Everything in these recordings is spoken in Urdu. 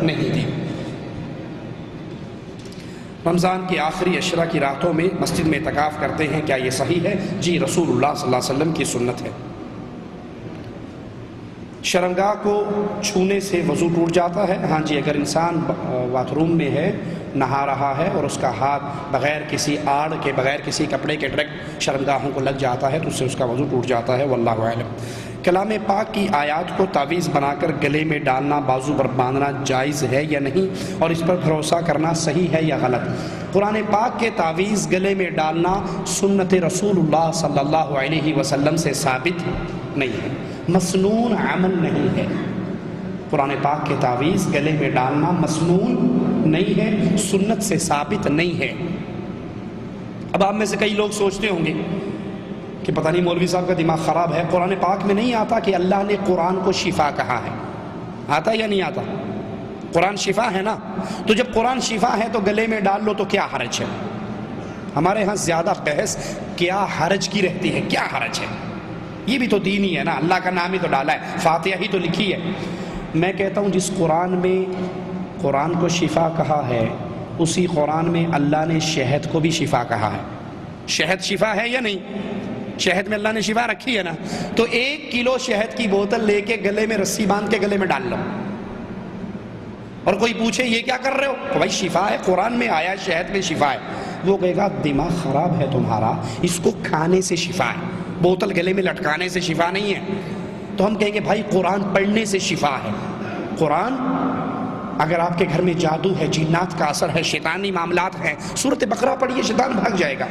نہیں دی۔ رمضان کی آخری عشرہ کی راتوں میں مسجد میں اعتکاف کرتے ہیں، کیا یہ صحیح ہے؟ جی، رسول اللہ صلی اللہ علیہ وسلم کی سنت ہے۔ شرمگاہ کو چھونے سے وضو ٹوٹ جاتا ہے؟ ہاں جی، اگر انسان باتھ روم میں ہے، نہا رہا ہے اور اس کا ہاتھ بغیر کسی آڑ کے، بغیر کسی کپڑے کے ڈائریکٹ شرمگاہوں کو لگ جاتا ہے تو اس سے اس کا وضو ٹوٹ جاتا ہے، واللہ اعلم۔ کلام پاک کی آیات کو تعویذ بنا کر گلے میں ڈالنا، بازو پر باندھنا جائز ہے یا نہیں، اور اس پر بھروسہ کرنا صحیح ہے یا غلط؟ قرآن پاک کے تعویذ گلے میں ڈالنا سنت رسول اللہ صلی اللہ علیہ وسلم سے ثابت نہیں ہے، مسنون عمل نہیں ہے۔ قرآن پاک کے تعویذ گلے میں ڈالنا مسنون نہیں ہے، سنت سے ثابت نہیں ہے۔ اب آپ میں سے کئی لوگ سوچتے ہوں گے کہ پتہ نہیں مولوی صاحب کا دماغ خراب ہے، قرآن پاک میں نہیں آتا کہ اللہ نے قرآن کو شفا کہا ہے؟ آتا یا نہیں آتا؟ قرآن شفا ہے نا، تو جب قرآن شفا ہے تو گلے میں ڈال لو تو کیا حرج ہے؟ ہمارے ہاں زیادہ بحث کیا حرج کی رہتی ہے، کیا حرج ہے؟ یہ بھی تو دین ہی ہے نا، اللہ کا نام ہی تو ڈالا ہے، فاتحہ ہی تو لکھی ہے۔ میں کہتا ہوں جس قرآن میں قرآن کو شفا کہا ہے، اسی قرآن میں اللہ نے شہد کو بھی شفا کہا ہے۔ شہد شفا ہے یا نہیں؟ شہد میں اللہ نے شفا رکھی ہے نا، تو 1 کلو شہد کی بوتل لے کے گلے میں رسی باندھ کے گلے میں ڈال لو، اور کوئی پوچھے یہ کیا کر رہے ہو، تو بھائی شفا ہے، قرآن میں آیا شہد میں شفا ہے۔ وہ کہے گا دماغ خراب ہے تمہارا، اس کو کھانے سے شفا ہے، بوتل گلے میں لٹکانے سے شفا نہیں ہے۔ تو ہم کہیں گے بھائی قرآن پڑھنے سے شفا ہے۔ قرآن اگر آپ کے گھر میں جادو ہے، جنات کا اثر ہے، شیطانی معاملات ہیں، سورۃ بقرہ پڑھیے، شیطان بھاگ جائے گا۔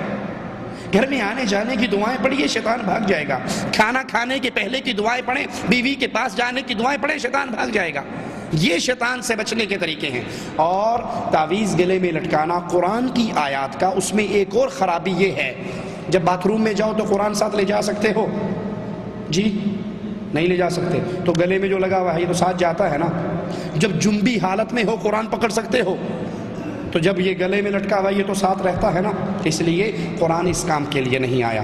گھر میں آنے جانے کی دعائیں پڑھیے، شیطان بھاگ جائے گا۔ کھانا کھانے کے پہلے کی دعائیں پڑھیں، بیوی کے پاس جانے کی دعائیں پڑھیں، شیطان بھاگ جائے گا۔ یہ شیطان سے بچنے کے طریقے ہیں۔ اور تعویذ گلے میں لٹکانا قرآن کی آیات کا، اس میں ایک اور خرابی یہ ہے، جب باتھ روم میں جاؤ تو قرآن ساتھ لے جا سکتے ہو؟ جی نہیں لے جا سکتے، تو گلے میں جو لگا ہوا ہے یہ تو ساتھ جاتا ہے نا۔ جب جنبی حالت میں ہو قرآن پکڑ سکتے ہو، تو جب یہ گلے میں لٹکا ہوا یہ تو ساتھ رہتا ہے نا۔ اس لیے قرآن اس کام کے لیے نہیں آیا۔